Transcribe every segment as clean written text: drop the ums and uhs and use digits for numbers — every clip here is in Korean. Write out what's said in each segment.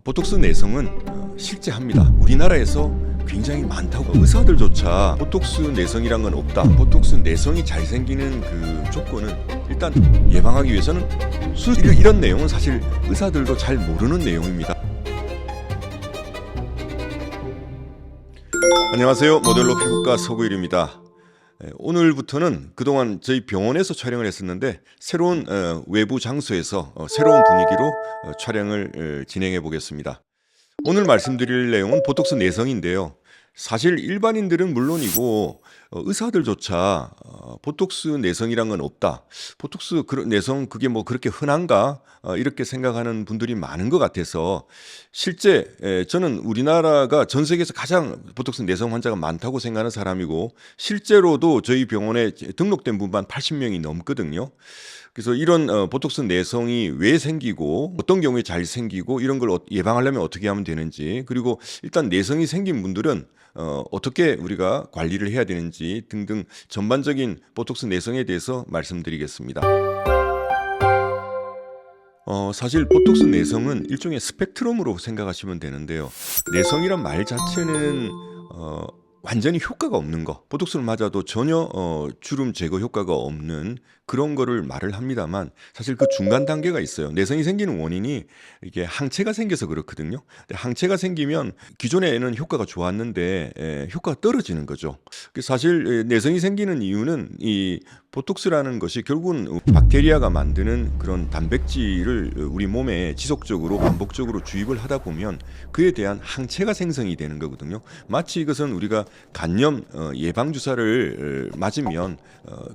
보톡스 내성은 실제 합니다. 우리나라에서 굉장히 많다고. 의사들조차 보톡스 내성이란 건 없다. 보톡스 내성이 잘 생기는 그 조건은 일단 예방하기 위해서는 이런 내용은 사실 의사들도 잘 모르는 내용입니다. 안녕하세요. 모델로 피부과 서구일입니다. 오늘부터는 그동안 저희 병원에서 촬영을 했었는데 새로운 외부 장소에서 새로운 분위기로 촬영을 진행해 보겠습니다. 오늘 말씀드릴 내용은 보톡스 내성인데요. 사실 일반인들은 물론이고 의사들조차 보톡스 내성이란 건 없다. 보톡스 내성 그게 뭐 그렇게 흔한가? 이렇게 생각하는 분들이 많은 것 같아서 실제 저는 우리나라가 전 세계에서 가장 보톡스 내성 환자가 많다고 생각하는 사람이고 실제로도 저희 병원에 등록된 분만 80명이 넘거든요. 그래서 이런 보톡스 내성이 왜 생기고 어떤 경우에 잘 생기고 이런 걸 예방하려면 어떻게 하면 되는지, 그리고 일단 내성이 생긴 분들은 어떻게 우리가 관리를 해야 되는지 등등 전반적인 보톡스 내성에 대해서 말씀드리겠습니다. 사실 보톡스 내성은 일종의 스펙트럼으로 생각하시면 되는데요. 내성이란 말 자체는 완전히 효과가 없는 거, 보톡스를 맞아도 전혀 주름 제거 효과가 없는 그런 거를 말을 합니다만 사실 그 중간 단계가 있어요. 내성이 생기는 원인이 이게 항체가 생겨서 그렇거든요. 근데 항체가 생기면 기존에는 효과가 좋았는데 효과가 떨어지는 거죠. 사실 내성이 생기는 이유는 이 보톡스라는 것이 결국은 박테리아가 만드는 그런 단백질을 우리 몸에 지속적으로 반복적으로 주입을 하다 보면 그에 대한 항체가 생성이 되는 거거든요. 마치 이것은 우리가 간염 예방 주사를 맞으면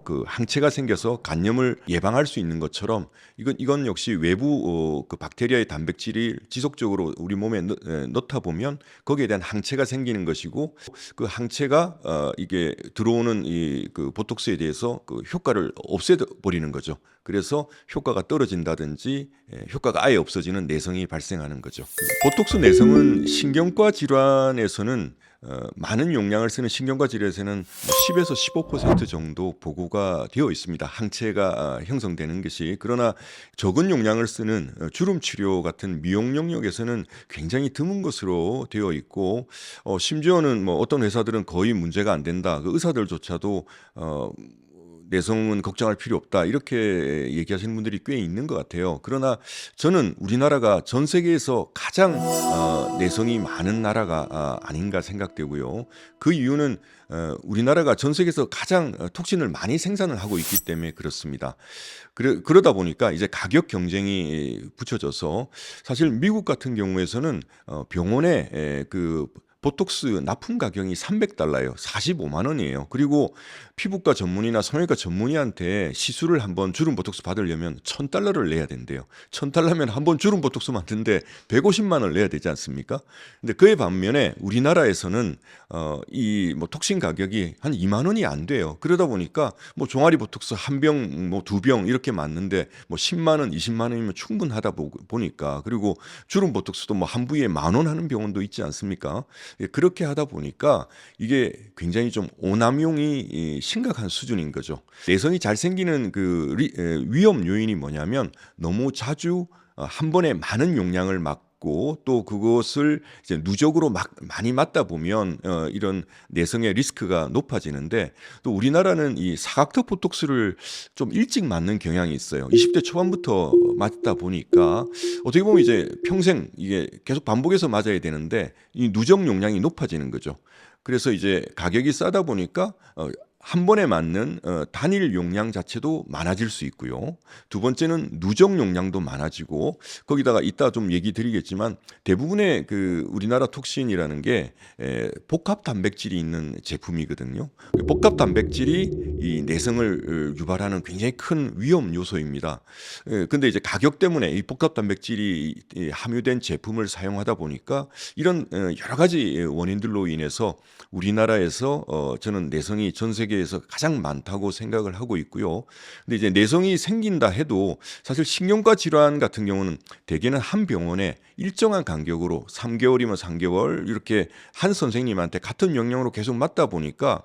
그 항체가 생겨서 간염을 예방할 수 있는 것처럼 이건 역시 외부 그 박테리아의 단백질이 지속적으로 우리 몸에 넣다 보면 거기에 대한 항체가 생기는 것이고, 그 항체가 이게 들어오는 이 그 보톡스에 대해서 그 효과를 없애버리는 거죠. 그래서 효과가 떨어진다든지 효과가 아예 없어지는 내성이 발생하는 거죠. 보톡스 내성은 신경과 질환에서는 많은 용량을 쓰는 신경과 질환에서는 10에서 15% 정도 보고가 되어 있습니다. 항체가 형성되는 것이. 그러나 적은 용량을 쓰는 주름 치료 같은 미용 영역에서는 굉장히 드문 것으로 되어 있고, 심지어는 뭐 어떤 회사들은 거의 문제가 안 된다. 그 의사들조차도 내성은 걱정할 필요 없다 이렇게 얘기하시는 분들이 꽤 있는 것 같아요. 그러나 저는 우리나라가 전 세계에서 가장 내성이 많은 나라가 아닌가 생각되고요. 그 이유는 우리나라가 전 세계에서 가장 톡신을 많이 생산을 하고 있기 때문에 그렇습니다. 그러다 보니까 이제 가격 경쟁이 붙여져서 사실 미국 같은 경우에서는 병원에 그 보톡스 납품 가격이 $300예요. 45만 원이에요. 그리고 피부과 전문의나 성형외과 전문의한테 시술을 한번 주름 보톡스 받으려면 $1,000를 내야 된대요. $1,000면 한번 주름 보톡스 맞는데 150만 원을 내야 되지 않습니까? 근데 그에 반면에 우리나라에서는 이 뭐 톡신 가격이 한 2만 원이 안 돼요. 그러다 보니까 뭐 종아리 보톡스 한 병, 뭐 두 병 이렇게 맞는데 뭐 10만 원, 20만 원이면 충분하다 보니까, 그리고 주름 보톡스도 뭐 한 부위에 10,000원 하는 병원도 있지 않습니까? 그렇게 하다 보니까 이게 굉장히 좀 오남용이 심각한 수준인 거죠. 내성이 잘 생기는 그 위험 요인이 뭐냐면 너무 자주 한 번에 많은 용량을 맞고 또 그것을 이제 누적으로 많이 맞다 보면 이런 내성의 리스크가 높아지는데, 또 우리나라는 이 사각턱 보톡스를 좀 일찍 맞는 경향이 있어요. 20대 초반부터 맞다 보니까 어떻게 보면 이제 평생 이게 계속 반복해서 맞아야 되는데 이 누적 용량이 높아지는 거죠. 그래서 이제 가격이 싸다 보니까 한 번에 맞는 단일 용량 자체도 많아질 수 있고요. 두 번째는 누적 용량도 많아지고, 거기다가 이따 좀 얘기 드리겠지만 대부분의 그 우리나라 톡신이라는 게 복합 단백질이 있는 제품이거든요. 복합 단백질이 이 내성을 유발하는 굉장히 큰 위험 요소입니다. 근데 이제 가격 때문에 이 복합 단백질이 함유된 제품을 사용하다 보니까 이런 여러 가지 원인들로 인해서 우리나라에서 저는 내성이 전 세계에서 가장 많다고 생각을 하고 있고요. 근데 이제 내성이 생긴다 해도 사실 신경과 질환 같은 경우는 대개는 한 병원에 일정한 간격으로 3개월이면 3개월 이렇게 한 선생님한테 같은 영역으로 계속 맞다 보니까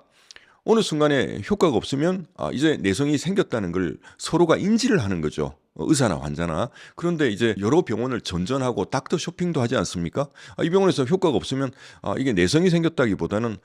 어느 순간에 효과가 없으면 이제 내성이 생겼다는 걸 서로가 인지를 하는 거죠. 의사나 환자나. 그런데 이제 여러 병원을 전전하고 닥터 쇼핑도 하지 않습니까? 이 병원에서 효과가 없으면 이게 내성이 생겼다기보다는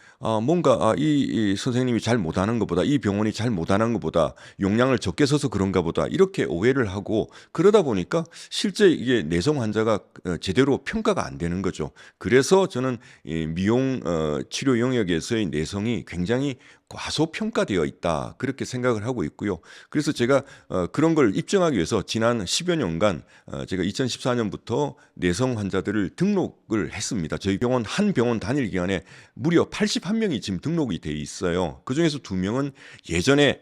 뭔가 이 선생님이 잘 못하는 것보다, 이 병원이 잘 못하는 것보다 용량을 적게 써서 그런가 보다, 이렇게 오해를 하고, 그러다 보니까 실제 이게 내성 환자가 제대로 평가가 안 되는 거죠. 그래서 저는 이 미용 치료 영역에서의 내성이 굉장히 과소평가되어 있다, 그렇게 생각을 하고 있고요. 그래서 제가 그런 걸 입증하기 위해서 지난 10여 년간 제가 2014년부터 내성 환자들을 등록을 했습니다. 저희 병원 한 병원 단일 기간에 무려 81명이 지금 등록이 돼 있어요. 그중에서 2명은 예전에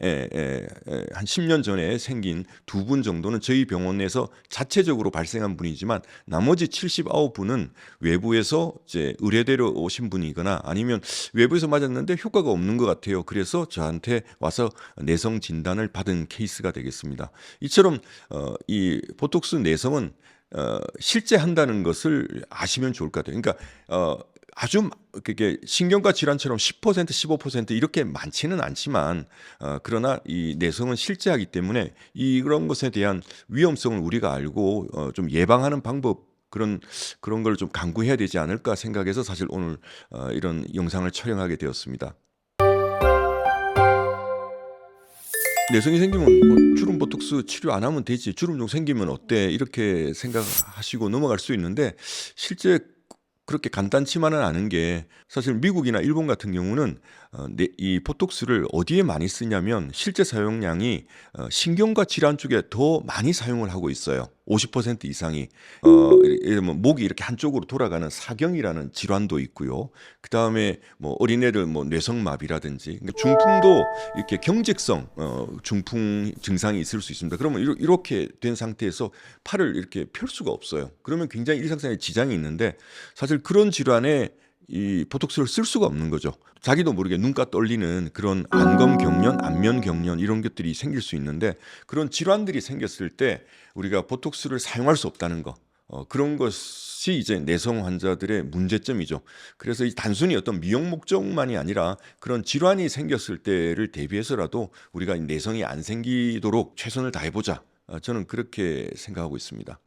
한 10년 전에 생긴 2분 정도는 저희 병원에서 자체적으로 발생한 분이지만, 나머지 79분은 외부에서 이제 의뢰대로 오신 분이거나 아니면 외부에서 맞았는데 효과가 없는 것 같아요. 그래서 저한테 와서 내성 진단을 받은 케이스가 되겠습니다. 이처럼 이 보톡스 내성은 실제 한다는 것을 아시면 좋을 것 같아요. 그러니까 아주 그게 신경과 질환처럼 10%, 15% 이렇게 많지는 않지만, 그러나 이 내성은 실제하기 때문에 이런 것에 대한 위험성을 우리가 알고 좀 예방하는 방법, 그런 걸 좀 강구해야 되지 않을까 생각해서 사실 오늘 이런 영상을 촬영하게 되었습니다. 내성이 생기면 뭐 주름 보톡스 치료 안 하면 되지, 주름 좀 생기면 어때, 이렇게 생각하시고 넘어갈 수 있는데, 실제 그렇게 간단치만은 않은 게, 사실 미국이나 일본 같은 경우는 이 보톡스를 어디에 많이 쓰냐면 실제 사용량이 신경과 질환 쪽에 더 많이 사용을 하고 있어요. 50% 이상이. 이러면 목이 이렇게 한쪽으로 돌아가는 사경이라는 질환도 있고요. 그 다음에 뭐 어린애들 뭐 뇌성마비라든지, 그러니까 중풍도 이렇게 경직성 중풍 증상이 있을 수 있습니다. 그러면 이렇게 된 상태에서 팔을 이렇게 펼 수가 없어요. 그러면 굉장히 일상생활에 지장이 있는데, 사실 그런 질환에 이 보톡스를 쓸 수가 없는 거죠. 자기도 모르게 눈가 떨리는 그런 안검 경련, 안면 경련, 이런 것들이 생길 수 있는데, 그런 질환들이 생겼을 때 우리가 보톡스를 사용할 수 없다는 거, 그런 것이 이제 내성 환자들의 문제점이죠. 그래서 이 단순히 어떤 미용 목적만이 아니라 그런 질환이 생겼을 때를 대비해서라도 우리가 내성이 안 생기도록 최선을 다해보자, 저는 그렇게 생각하고 있습니다.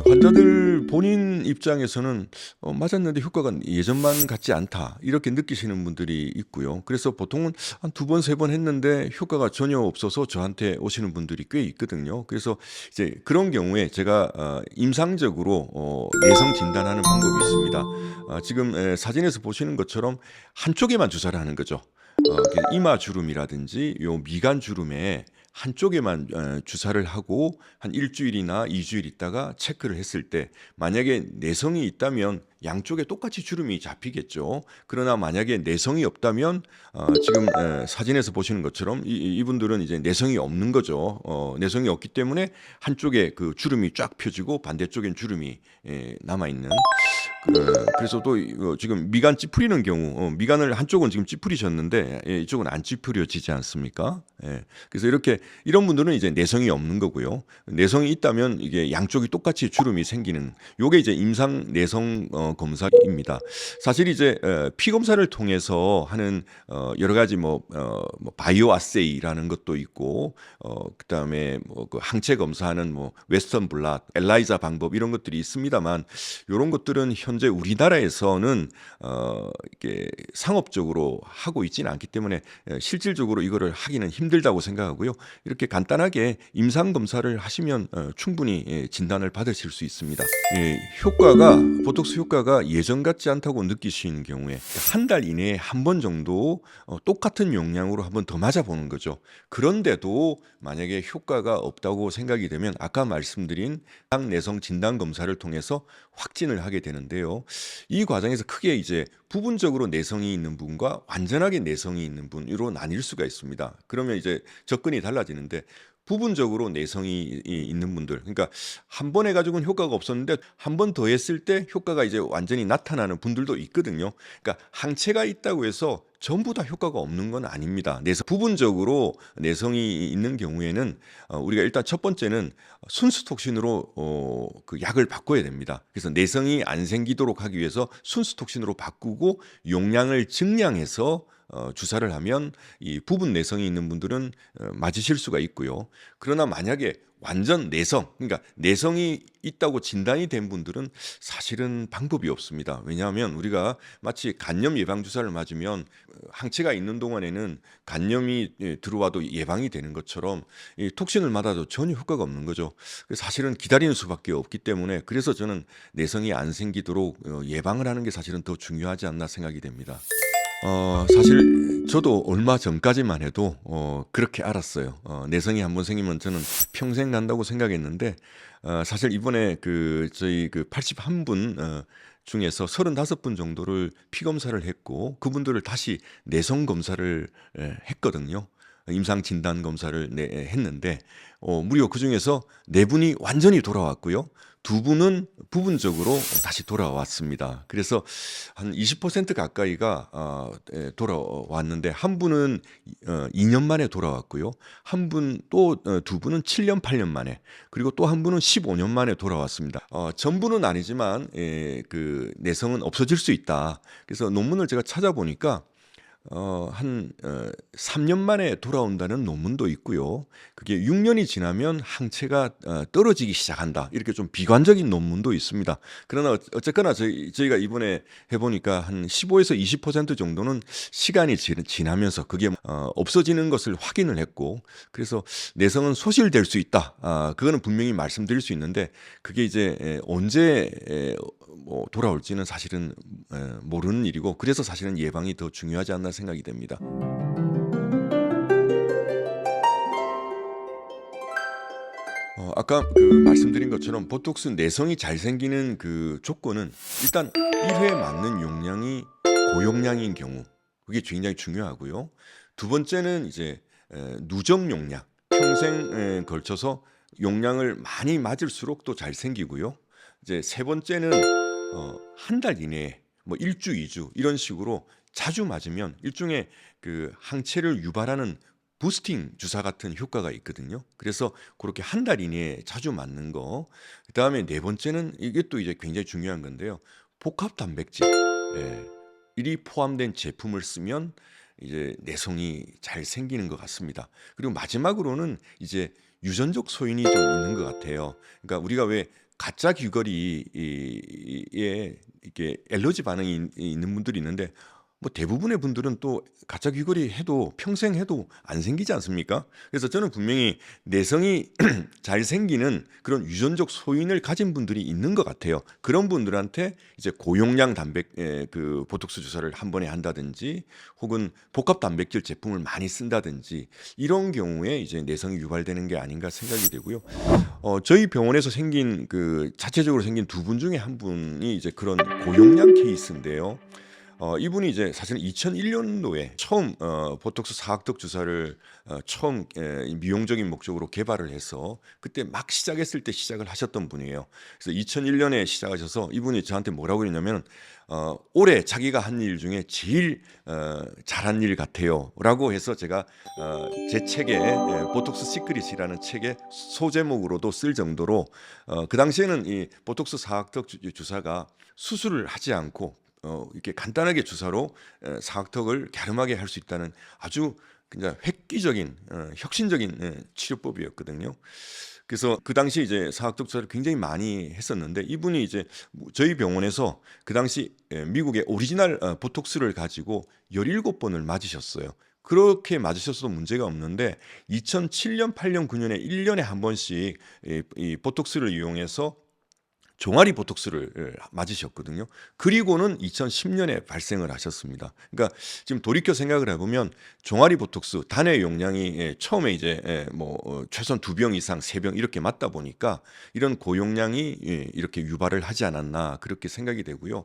환자들 본인 입장에서는 맞았는데 효과가 예전만 같지 않다, 이렇게 느끼시는 분들이 있고요. 그래서 보통은 한 2번, 3번 했는데 효과가 전혀 없어서 저한테 오시는 분들이 꽤 있거든요. 그래서 이제 그런 경우에 제가 임상적으로 내성 진단하는 방법이 있습니다. 지금 사진에서 보시는 것처럼 한쪽에만 주사를 하는 거죠. 이마 주름이라든지 요 미간 주름에 한쪽에만 주사를 하고 한 일주일이나 2주일 있다가 체크를 했을 때, 만약에 내성이 있다면 양쪽에 똑같이 주름이 잡히겠죠. 그러나 만약에 내성이 없다면 지금 사진에서 보시는 것처럼 이분들은 이제 내성이 없는 거죠. 내성이 없기 때문에 한쪽에 그 주름이 쫙 펴지고 반대쪽엔 주름이 남아 있는. 그래서 또 지금 미간 찌푸리는 경우, 미간을 한쪽은 지금 찌푸리셨는데 이쪽은 안 찌푸려지지 않습니까? 그래서 이런 분들은 이제 내성이 없는 거고요. 내성이 있다면 이게 양쪽이 똑같이 주름이 생기는, 요게 이제 임상 내성 검사입니다. 사실 이제 피 검사를 통해서 하는 여러 가지 뭐 바이오 아세이라는 것도 있고, 그다음에 뭐 그 항체 검사하는 뭐 웨스턴 블랏, 엘라이자 방법, 이런 것들이 있습니다만, 요런 것들은 현재 우리나라에서는 이게 상업적으로 하고 있지는 않기 때문에 실질적으로 이거를 하기는 힘들다고 생각하고요. 이렇게 간단하게 임상 검사를 하시면 충분히 진단을 받으실 수 있습니다. 보톡스 효과가 예전 같지 않다고 느끼시는 경우에 한 달 이내에 한 번 정도 똑같은 용량으로 한 번 더 맞아보는 거죠. 그런데도 만약에 효과가 없다고 생각이 되면 아까 말씀드린 내성 진단 검사를 통해서 확진을 하게 되는데요. 이 과정에서 크게 이제 부분적으로 내성이 있는 분과 완전하게 내성이 있는 분으로 나뉠 수가 있습니다. 그러면 이제 접근이 달라지는데, 부분적으로 내성이 있는 분들, 그러니까 한 번 해가지고는 효과가 없었는데 한 번 더 했을 때 효과가 이제 완전히 나타나는 분들도 있거든요. 그러니까 항체가 있다고 해서 전부 다 효과가 없는 건 아닙니다. 부분적으로 내성이 있는 경우에는 우리가 일단 첫 번째는 순수 톡신으로 그 약을 바꿔야 됩니다. 그래서 내성이 안 생기도록 하기 위해서 순수 톡신으로 바꾸고 용량을 증량해서 주사를 하면 이 부분 내성이 있는 분들은 맞으실 수가 있고요. 그러나 만약에 완전 내성, 그러니까 내성이 있다고 진단이 된 분들은 사실은 방법이 없습니다. 왜냐하면 우리가 마치 간염 예방 주사를 맞으면 항체가 있는 동안에는 간염이 들어와도 예방이 되는 것처럼 이 톡신을 맞아도 전혀 효과가 없는 거죠. 사실은 기다리는 수밖에 없기 때문에, 그래서 저는 내성이 안 생기도록 예방을 하는 게 사실은 더 중요하지 않나 생각이 됩니다. 사실 저도 얼마 전까지만 해도 그렇게 알았어요. 내성이 한번 생기면 저는 평생 난다고 생각했는데, 사실 이번에 저희 81분 중에서 35분 정도를 피 검사를 했고, 그분들을 다시 내성 검사를 했거든요. 임상 진단 검사를 했는데 무려 그중에서 4분이 완전히 돌아왔고요. 2분은 부분적으로 다시 돌아왔습니다. 그래서 한 20% 가까이가 돌아왔는데, 한 분은 2년 만에 돌아왔고요. 한 분, 또 2분은 7년, 8년 만에, 그리고 또 한 분은 15년 만에 돌아왔습니다. 전부는 아니지만 그 내성은 없어질 수 있다. 그래서 논문을 제가 찾아보니까 한 3년 만에 돌아온다는 논문도 있고요. 그게 6년이 지나면 항체가 떨어지기 시작한다, 이렇게 좀 비관적인 논문도 있습니다. 그러나 어쨌거나 저희가 이번에 해보니까 한 15에서 20% 정도는 시간이 지나면서 그게 없어지는 것을 확인을 했고, 그래서 내성은 소실될 수 있다, 그거는 분명히 말씀드릴 수 있는데, 그게 이제 언제 돌아올지는 사실은 모르는 일이고, 그래서 사실은 예방이 더 중요하지 않나 생각이 됩니다. 아까 말씀드린 것처럼 보톡스 내성이 잘 생기는 그 조건은 일단 1회 맞는 용량이 고용량인 경우, 그게 굉장히 중요하고요. 두 번째는 이제 누적 용량, 평생 걸쳐서 용량을 많이 맞을수록 또 잘 생기고요. 이제 세 번째는 한 달 이내에 뭐 1주, 2주 이런 식으로 자주 맞으면 일종의 그 항체를 유발하는 부스팅 주사 같은 효과가 있거든요. 그래서 그렇게 한 달 이내에 자주 맞는 거. 그다음에 네 번째는 이게 또 이제 굉장히 중요한 건데요. 복합 단백질, 예, 일이 포함된 제품을 쓰면 이제 내성이 잘 생기는 것 같습니다. 그리고 마지막으로는 이제 유전적 소인이 좀 있는 것 같아요. 그러니까 우리가 왜 가짜 귀걸이에 이렇게 알러지 반응이 있는 분들이 있는데, 뭐 대부분의 분들은 또 가짜 귀걸이 해도 평생 해도 안 생기지 않습니까? 그래서 저는 분명히 내성이 잘 생기는 그런 유전적 소인을 가진 분들이 있는 것 같아요. 그런 분들한테 이제 고용량 그 보톡스 주사를 한 번에 한다든지, 혹은 복합 단백질 제품을 많이 쓴다든지, 이런 경우에 이제 내성이 유발되는 게 아닌가 생각이 되고요. 저희 병원에서 생긴 자체적으로 생긴 2분 중에 한 분이 이제 그런 고용량 케이스인데요. 이분이 이제 사실은 2001년도에 처음 보톡스 사각턱 주사를 처음 미용적인 목적으로 개발을 해서 그때 막 시작했을 때 시작을 하셨던 분이에요. 그래서 2001년에 시작하셔서 이분이 저한테 뭐라고 했냐면 올해 자기가 한 일 중에 제일 잘한 일 같아요라고 해서, 제가 제 책에 보톡스 시크릿이라는 책의 소제목으로도 쓸 정도로 그 당시에는 이 보톡스 사각턱 주사가 수술을 하지 않고 이렇게 간단하게 주사로 사각턱을 갸름하게 할 수 있다는 아주 그냥 획기적인 혁신적인 치료법이었거든요. 그래서 그 당시 이제 사각턱 주사를 굉장히 많이 했었는데, 이분이 이제 저희 병원에서 그 당시 미국의 오리지널 보톡스를 가지고 17번을 맞으셨어요. 그렇게 맞으셨어도 문제가 없는데 2007년, 8년, 9년에 1년에 한 번씩 이 보톡스를 이용해서 종아리 보톡스를 맞으셨거든요. 그리고는 2010년에 발생을 하셨습니다. 그러니까 지금 돌이켜 생각을 해보면 종아리 보톡스 단회 용량이 처음에 이제 최소한 2병 이상, 3병 이렇게 맞다 보니까 이런 고용량이 이렇게 유발을 하지 않았나, 그렇게 생각이 되고요.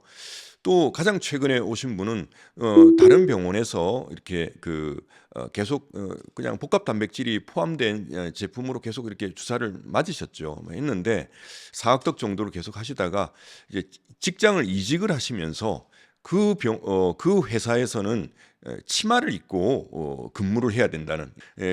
또 가장 최근에 오신 분은 다른 병원에서 이렇게 계속 그냥 복합 단백질이 포함된 제품으로 계속 이렇게 주사를 맞으셨죠. 했는데 사각턱 정도로 계속 하시다가 이제 직장을 이직을 하시면서 그 회사에서는 치마를 입고 근무를 해야 된다는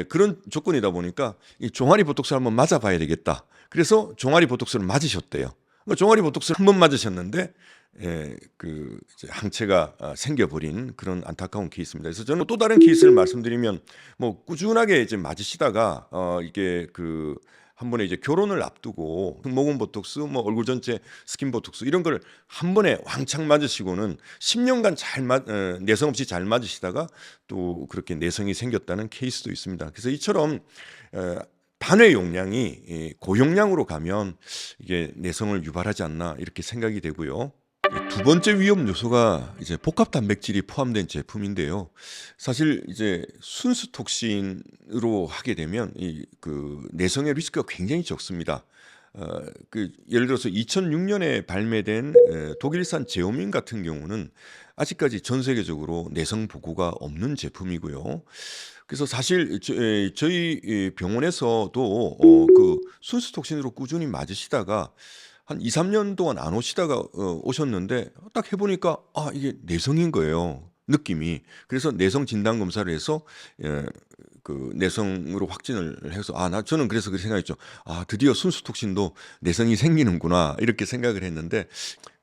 그런 조건이다 보니까 이 종아리 보톡스를 한번 맞아봐야 되겠다. 그래서 종아리 보톡스를 맞으셨대요. 그러니까 종아리 보톡스를 한 번 맞으셨는데 이제 항체가 생겨버린 그런 안타까운 케이스입니다. 그래서 저는 또 다른 케이스를 말씀드리면 뭐 꾸준하게 이제 맞으시다가 이게 한 번에 이제 결혼을 앞두고 목은 보톡스, 뭐 얼굴 전체 스킨 보톡스 이런 걸 한 번에 왕창 맞으시고는 10년간 내성 없이 잘 맞으시다가 또 그렇게 내성이 생겼다는 케이스도 있습니다. 그래서 이처럼 어, 단회 용량이 고용량으로 가면 이게 내성을 유발하지 않나 이렇게 생각이 되고요. 두 번째 위험 요소가 이제 복합 단백질이 포함된 제품인데요. 사실 이제 순수 톡신으로 하게 되면 내성의 리스크가 굉장히 적습니다. 예를 들어서 2006년에 발매된 독일산 제오민 같은 경우는 아직까지 전 세계적으로 내성 보고가 없는 제품이고요. 그래서 사실 저희 병원에서도 순수 톡신으로 꾸준히 맞으시다가 한 2-3년 동안 안 오시다가 오셨는데 딱 해 보니까 이게 내성인 거예요, 느낌이. 그래서 내성 진단 검사를 해서 예 내성으로 확진을 해서 저는 그래서 그렇게 생각했죠. '드디어 순수톡신도 내성이 생기는구나.' 이렇게 생각을 했는데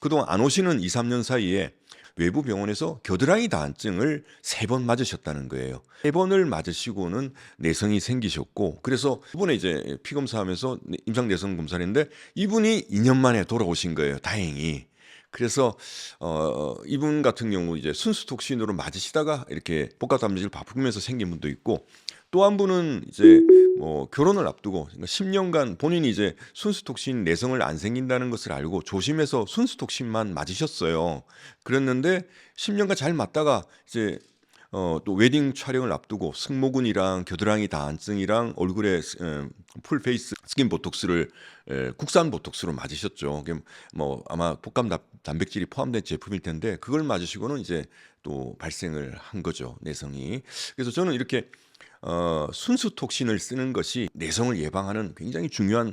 그동안 안 오시는 2-3년 사이에 외부 병원에서 겨드랑이 다한증을 3번 맞으셨다는 거예요. 3번을 맞으시고는 내성이 생기셨고 그래서 이번에 이제 피 검사하면서 임상 내성 검사를 했는데 이분이 2년 만에 돌아오신 거예요, 다행히. 그래서 이분 같은 경우 이제 순수 톡신으로 맞으시다가 이렇게 복합 단백질 바꾸면서 생긴 분도 있고 또 한 분은 이제 뭐 결혼을 앞두고 10년간 본인이 이제 순수 톡신 내성을 안 생긴다는 것을 알고 조심해서 순수 톡신만 맞으셨어요. 그랬는데 10년간 잘 맞다가 이제 또 웨딩 촬영을 앞두고 승모근이랑 겨드랑이 다한증이랑 얼굴에 풀 페이스 스킨 보톡스를 국산 보톡스로 맞으셨죠. 그게 뭐 아마 복합 단백질이 포함된 제품일 텐데 그걸 맞으시고는 이제 또 발생을 한 거죠, 내성이. 그래서 저는 이렇게 순수 톡신을 쓰는 것이 내성을 예방하는 굉장히 중요한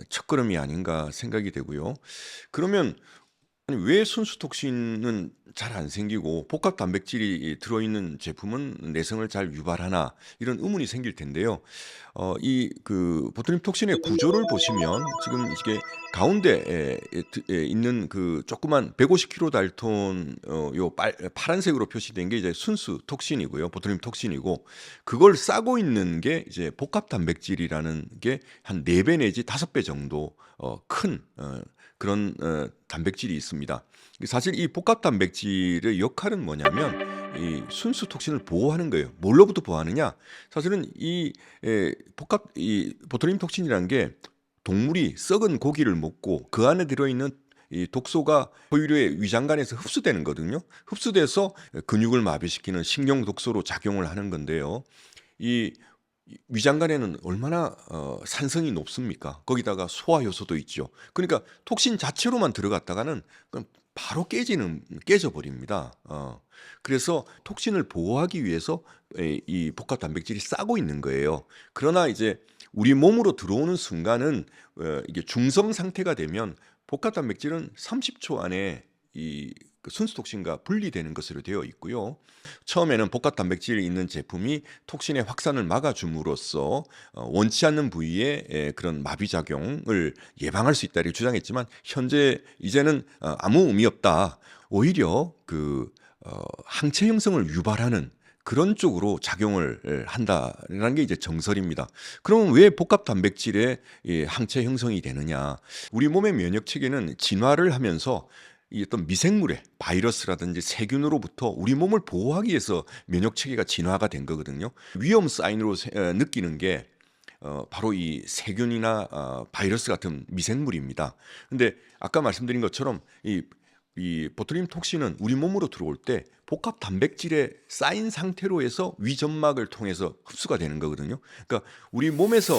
첫걸음이 아닌가 생각이 되고요. 그러면 아니 왜 순수 톡신은 잘 안 생기고 복합 단백질이 들어있는 제품은 내성을 잘 유발하나 이런 의문이 생길 텐데요. 보tulim 톡신의 구조를 보시면 지금 이게 가운데에 있는 그 조그만 150kilo 달톤 요 파란색으로 표시된 게 이제 순수 톡신이고요. 보tulim 톡신이고 그걸 싸고 있는 게 이제 복합 단백질이라는 게 한 4배 내지 5배 정도 큰 그런 단백질이 있습니다. 사실 이 복합 단백질의 역할은 뭐냐면 이 순수 톡신을 보호하는 거예요. 뭘로부터 보호하느냐? 사실은 이 보tulim 톡신이라는 게 동물이 썩은 고기를 먹고 그 안에 들어있는 이 독소가 포유류의 위장관에서 흡수되는 거거든요. 흡수돼서 근육을 마비시키는 신경 독소로 작용을 하는 건데요. 이 위장관에는 얼마나 산성이 높습니까? 거기다가 소화 효소도 있죠. 그러니까 톡신 자체로만 들어갔다가는 그럼 바로 깨져 버립니다. 그래서 톡신을 보호하기 위해서 이 복합 단백질이 싸고 있는 거예요. 그러나 이제 우리 몸으로 들어오는 순간은 이게 중성 상태가 되면 복합 단백질은 30초 안에 순수 톡신과 분리되는 것으로 되어 있고요. 처음에는 복합 단백질이 있는 제품이 톡신의 확산을 막아줌으로써 원치 않는 부위에 그런 마비 작용을 예방할 수 있다고 주장했지만 현재 이제는 아무 의미 없다. 오히려 항체 형성을 유발하는 그런 쪽으로 작용을 한다는 게 이제 정설입니다. 그러면 왜 복합 단백질의 항체 형성이 되느냐? 우리 몸의 면역 체계는 진화를 하면서 이 어떤 미생물의 바이러스라든지 세균으로부터 우리 몸을 보호하기 위해서 면역 체계가 진화가 된 거거든요. 위험 사인으로 느끼는 게 바로 이 세균이나 바이러스 같은 미생물입니다. 근데 아까 말씀드린 것처럼 이 보tulim 톡신은 우리 몸으로 들어올 때 복합 단백질에 쌓인 상태로 해서 위점막을 통해서 흡수가 되는 거거든요. 그러니까 우리 몸에서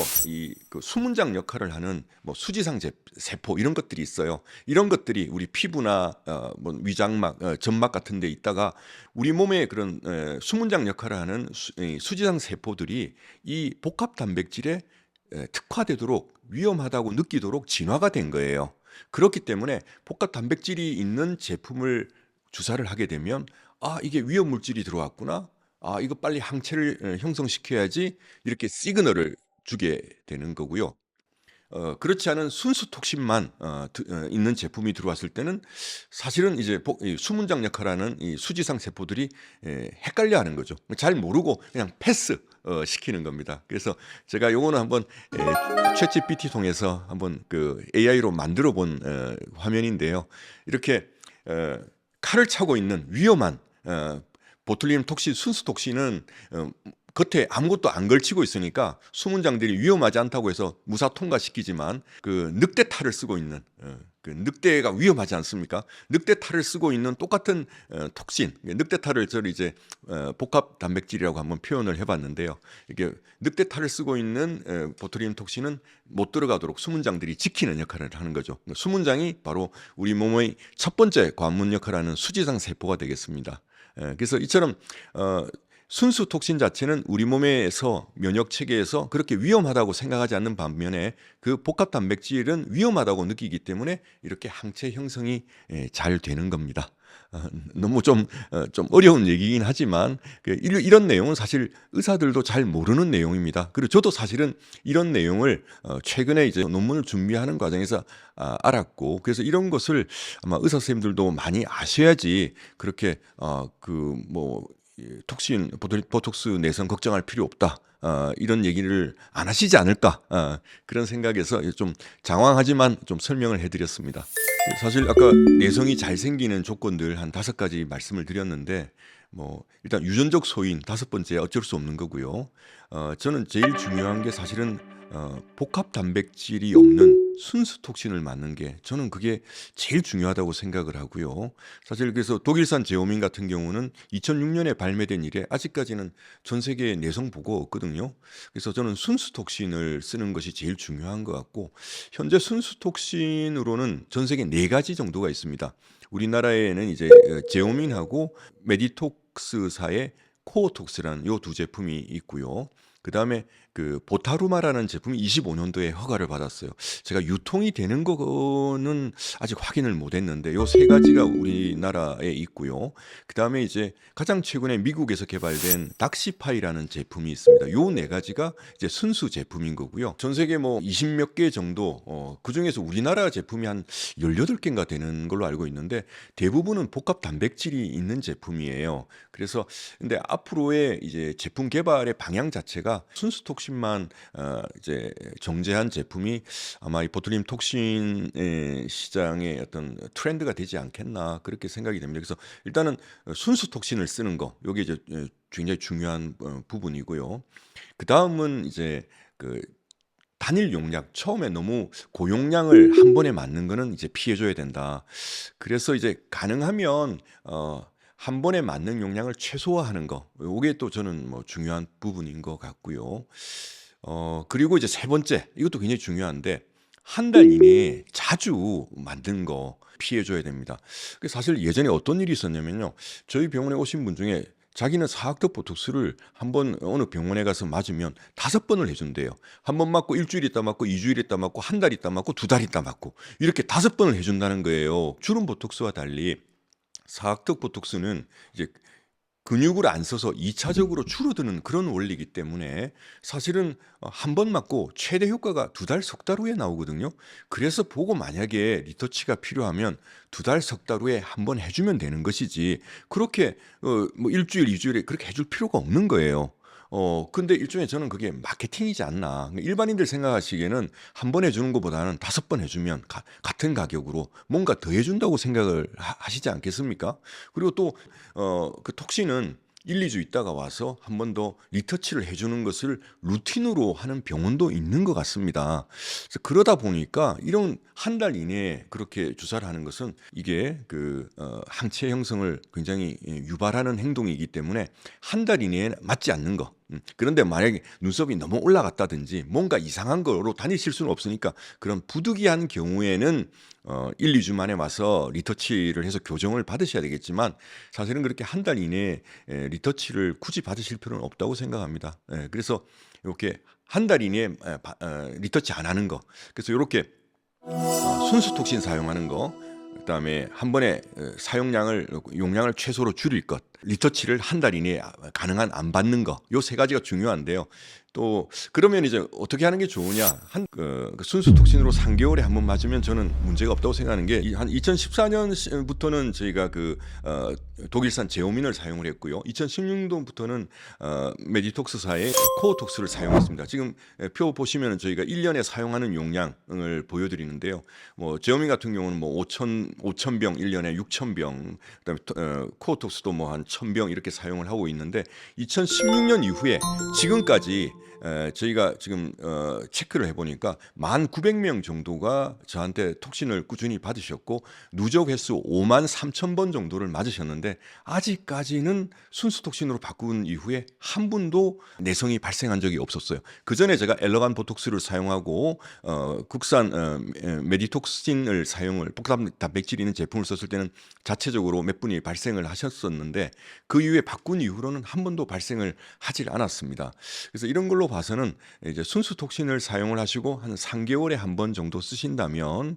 그 수문장 역할을 하는 뭐 수지상 세포 이런 것들이 있어요. 이런 것들이 우리 피부나 뭐 위장막, 점막 같은 데 있다가 우리 몸의 그런 수문장 역할을 하는 수지상 세포들이 이 복합 단백질에 특화되도록 위험하다고 느끼도록 진화가 된 거예요. 그렇기 때문에 복합 단백질이 있는 제품을 주사를 하게 되면 이게 위험 물질이 들어왔구나. 이거 빨리 항체를 형성시켜야지 이렇게 시그널을 주게 되는 거고요. 그렇지 않은 순수 톡신만 있는 제품이 들어왔을 때는 사실은 이제 이 수문장 역할하는 이 수지상 세포들이 헷갈려하는 거죠. 잘 모르고 그냥 패스 시키는 겁니다. 그래서 제가 요거는 한번 챗GPT 통해서 한번 그 AI로 만들어 본 화면인데요. 이렇게 칼을 차고 있는 위험한 보툴리눔 톡신, 순수 톡신은 겉에 아무것도 안 걸치고 있으니까 수문장들이 위험하지 않다고 해서 무사 통과시키지만 그 늑대 탈을 쓰고 있는 그 늑대가 위험하지 않습니까? 늑대 탈을 쓰고 있는 똑같은 톡신, 늑대 탈을 저를 이제 복합 단백질이라고 한번 표현을 해봤는데요. 이게 늑대 탈을 쓰고 있는 보툴리눔 톡신은 못 들어가도록 수문장들이 지키는 역할을 하는 거죠. 수문장이 바로 우리 몸의 첫 번째 관문 역할을 하는 수지상 세포가 되겠습니다. 그래서 이처럼 순수 톡신 자체는 우리 몸에서 면역 체계에서 그렇게 위험하다고 생각하지 않는 반면에 그 복합 단백질은 위험하다고 느끼기 때문에 이렇게 항체 형성이 잘 되는 겁니다. 너무 좀 어려운 얘기긴 하지만 이런 내용은 사실 의사들도 잘 모르는 내용입니다. 그리고 저도 사실은 이런 내용을 최근에 이제 논문을 준비하는 과정에서 알았고, 그래서 이런 것을 아마 의사 선생님들도 많이 아셔야지 그렇게 톡신, 보톡스 내성 걱정할 필요 없다. 이런 얘기를 안 하시지 않을까. 그런 생각에서 좀 장황하지만 좀 설명을 해드렸습니다. 사실 아까 내성이 잘 생기는 조건들 한 5가지 말씀을 드렸는데, 일단 유전적 소인 5번째 어쩔 수 없는 거고요. 저는 제일 중요한 게 사실은 복합 단백질이 없는 순수 톡신을 맞는 게 저는 그게 제일 중요하다고 생각을 하고요. 사실 그래서 독일산 제오민 같은 경우는 2006년에 발매된 이래 아직까지는 전 세계에 내성 보고 없거든요. 그래서 저는 순수 톡신을 쓰는 것이 제일 중요한 것 같고, 현재 순수 톡신으로는 전 세계 4가지 정도가 있습니다. 우리나라에는 이제 제오민하고 메디톡스사의 코어톡스라는 요 2제품이 있고요. 그 다음에 그 보타루마라는 제품이 25년도에 허가를 받았어요. 제가 유통이 되는 거는 아직 확인을 못했는데 요 3가지가 우리나라에 있고요. 그 다음에 이제 가장 최근에 미국에서 개발된 닥시파이라는 제품이 있습니다. 요 4가지가 이제 순수 제품인 거고요. 전 세계 20몇 개 정도, 그 중에서 우리나라 제품이 한 18개인가 되는 걸로 알고 있는데 대부분은 복합 단백질이 있는 제품이에요. 그래서 근데 앞으로의 이제 제품 개발의 방향 자체가 순수 톡신만 이제 정제한 제품이 아마 이 보툴리눔 톡신 시장의 어떤 트렌드가 되지 않겠나 그렇게 생각이 됩니다. 그래서 일단은 순수 톡신을 쓰는 거, 요게 이제 굉장히 중요한 부분이고요. 그 다음은 이제 그 단일 용량, 처음에 너무 고용량을 한 번에 맞는 거는 이제 피해줘야 된다. 그래서 이제 가능하면 한 번에 맞는 용량을 최소화하는 거, 이게 또 저는 중요한 부분인 것 같고요. 그리고 이제 3번째, 이것도 굉장히 중요한데 한 달 이내에 자주 만든 거 피해줘야 됩니다. 사실 예전에 어떤 일이 있었냐면요, 저희 병원에 오신 분 중에 자기는 사학적 보톡스를 한번 어느 병원에 가서 맞으면 5번을 해준대요. 한 번 맞고 일주일 있다 맞고 2주일 있다 맞고 한 달 있다 맞고 2달 있다 맞고 이렇게 5번을 해준다는 거예요. 주름 보톡스와 달리 사학적 보톡스는 이제 근육을 안 써서 2차적으로 줄어드는 그런 원리이기 때문에 사실은 한 번 맞고 최대 효과가 2달, 석 달 후에 나오거든요. 그래서 보고 만약에 리터치가 필요하면 2달, 석 달 후에 한 번 해주면 되는 것이지 그렇게 일주일, 2주일에 그렇게 해줄 필요가 없는 거예요. 근데 일종의 저는 그게 마케팅이지 않나. 일반인들 생각하시기에는 한 번 해주는 것보다는 5번 해주면 같은 가격으로 뭔가 더 해준다고 생각을 하시지 않겠습니까? 그리고 또 그 톡신은 1, 2주 있다가 와서 한 번 더 리터치를 해주는 것을 루틴으로 하는 병원도 있는 것 같습니다. 그래서 그러다 보니까 이런 한 달 이내에 그렇게 주사를 하는 것은 이게 그 항체 형성을 굉장히 유발하는 행동이기 때문에 한 달 이내에 맞지 않는 거. 그런데 만약에 눈썹이 너무 올라갔다든지 뭔가 이상한 거로 다니실 수는 없으니까 그런 부득이한 경우에는 1, 2주 만에 와서 리터치를 해서 교정을 받으셔야 되겠지만 사실은 그렇게 한 달 이내에 리터치를 굳이 받으실 필요는 없다고 생각합니다. 그래서 이렇게 한 달 이내에 리터치 안 하는 거, 그래서 이렇게 순수 톡신 사용하는 거, 그다음에 한 번에 용량을 최소로 줄일 것, 리터치를 한 달 이내에 가능한 안 받는 거, 요 세 가지가 중요한데요. 또 그러면 이제 어떻게 하는 게 좋으냐? 그 순수 톡신으로 3개월에 한 번 맞으면 저는 문제가 없다고 생각하는 게 한 2014년부터는 저희가 독일산 제오민을 사용을 했고요. 2016년도부터는 메디톡스사의 코어톡스를 사용했습니다. 지금 표 보시면 저희가 1년에 사용하는 용량을 보여드리는데요. 뭐 제오민 같은 경우는 뭐 5,000병 1년에 6,000병, 그다음에 코어톡스도 뭐 한 1,000병 이렇게 사용을 하고 있는데 2016년 이후에 지금까지 저희가 지금 체크를 해보니까 1,900명 정도가 저한테 톡신을 꾸준히 받으셨고 누적 횟수 53,000번 정도를 맞으셨는데 아직까지는 순수 톡신으로 바꾼 이후에 한 분도 내성이 발생한 적이 없었어요. 그 전에 제가 엘러간 보톡스를 사용하고 국산 메디톡신을 사용을 복합 단백질 있는 제품을 썼을 때는 자체적으로 몇 분이 발생을 하셨었는데 그 이후에 바꾼 이후로는 한 번도 발생을 하질 않았습니다. 그래서 이런 걸로 봐서는 이제 순수 톡신을 사용을 하시고 한 3개월에 한 번 정도 쓰신다면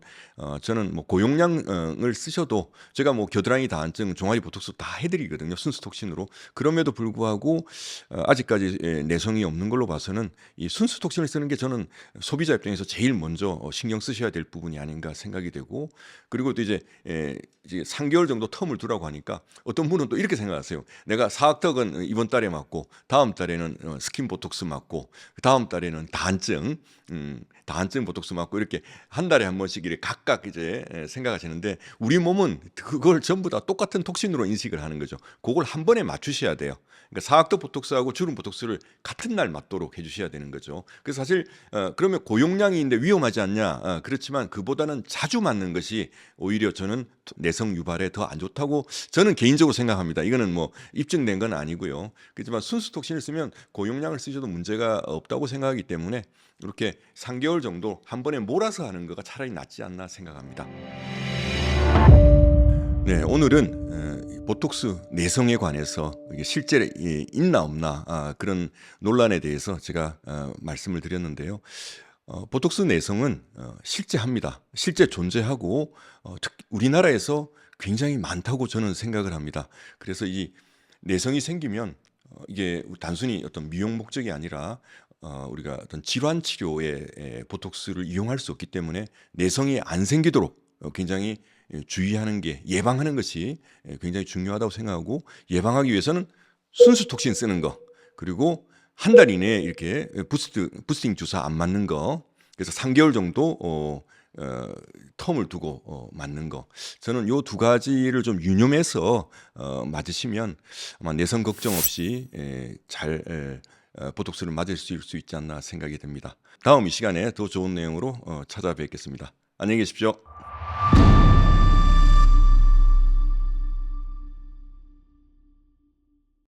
저는 뭐 고용량을 쓰셔도 제가 뭐 겨드랑이 다한증, 종아리 보톡스 다 해드리거든요. 순수 톡신으로. 그럼에도 불구하고 아직까지 내성이 없는 걸로 봐서는 이 순수 톡신을 쓰는 게 저는 소비자 입장에서 제일 먼저 신경 쓰셔야 될 부분이 아닌가 생각이 되고, 그리고 또 이제 3개월 정도 텀을 두라고 하니까 어떤 분은 또 이렇게 생각하세요. 내가 사학턱은 이번 달에 맞고 다음 달에는 스킨 보톡스 맞고 다음 달에는 다한증 보톡스 맞고 이렇게 한 달에 한 번씩 이렇게 각각 이제 생각하시는데 우리 몸은 그걸 전부 다 똑같은 톡신으로 인식을 하는 거죠. 그걸 한 번에 맞추셔야 돼요. 그러니까 사학턱 보톡스하고 주름 보톡스를 같은 날 맞도록 해주셔야 되는 거죠. 그래서 사실 그러면 고용량인데 위험하지 않냐? 그렇지만 그보다는 자주 맞는 것이 오히려 저는 내성 유발에 더 안 좋다고 저는 개인적으로 생각합니다. 이거는 뭐 입증된 건 아니고요. 그렇지만 순수 톡신을 쓰면 고용량을 쓰셔도 문제가 없다고 생각하기 때문에 이렇게 3개월 정도 한 번에 몰아서 하는 거가 차라리 낫지 않나 생각합니다. 네, 오늘은 보톡스 내성에 관해서 이게 실제 있나 없나 그런 논란에 대해서 제가 말씀을 드렸는데요. 보톡스 내성은 실제 합니다. 실제 존재하고 우리나라에서 굉장히 많다고 저는 생각을 합니다. 그래서 이 내성이 생기면 이게 단순히 어떤 미용 목적이 아니라 우리가 어떤 질환 치료에 보톡스를 이용할 수 없기 때문에 내성이 안 생기도록 굉장히 주의하는 게, 예방하는 것이 굉장히 중요하다고 생각하고, 예방하기 위해서는 순수 톡신 쓰는 거, 그리고 한 달 이내에 이렇게 부스팅 주사 안 맞는 거, 그래서 3개월 정도 텀을 두고 맞는 거, 저는 요 두 가지를 좀 유념해서 맞으시면 아마 내성 걱정 없이 잘 보톡스를 맞을 수 있지 않나 생각이 듭니다. 다음 이 시간에 더 좋은 내용으로 찾아뵙겠습니다. 안녕히 계십시오.